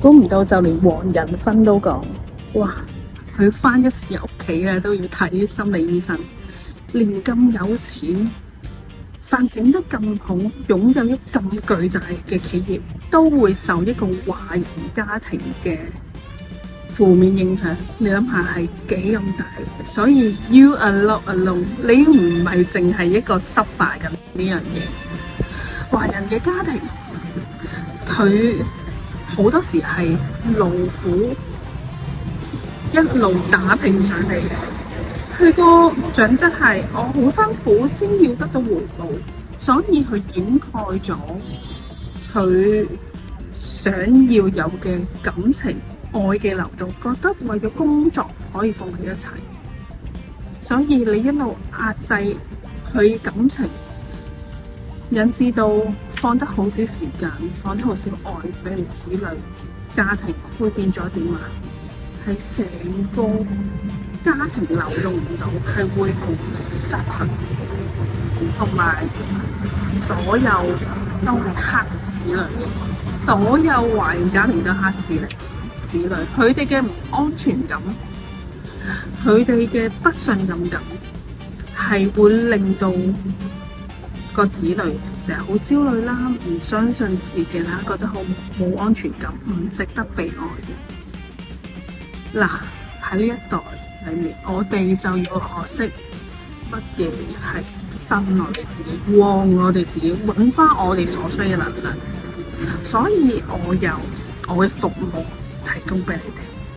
估唔到就連黃仁勳都講，哇！佢返一時屋企啊都要睇心理醫生，連咁有錢、發展得咁好、擁有一咁巨大嘅企業，都會受一個華人家庭嘅負面影響。你諗下係幾咁大？所以 you are not alone， 你唔係淨係一個suffer緊呢樣嘢。華人嘅家庭，佢好多時係勞苦一路打拼上嚟嘅。佢個準則係我好辛苦先要得到回報，所以佢掩蓋咗佢想要有嘅感情、愛嘅流動，覺得為咗工作可以放棄一切，所以你一路壓制佢感情，引致到放得好少時間，放得好少愛俾你子女，家庭會變咗點啊？係成個家庭流動唔到，係會好失衡，同埋所有都係黑子女，所有華人家庭都黑子女，佢哋嘅唔安全感，佢哋嘅不信任感，係會令到個子女成日好焦慮啦，唔相信自己啦，覺得好冇安全感，唔值得被愛嘅。嗱，喺呢一代裏面，我哋就要學識乜嘢係信我哋自己，旺我哋自己，揾翻我哋所需嘅能量。所以我有我嘅服務提供俾你哋。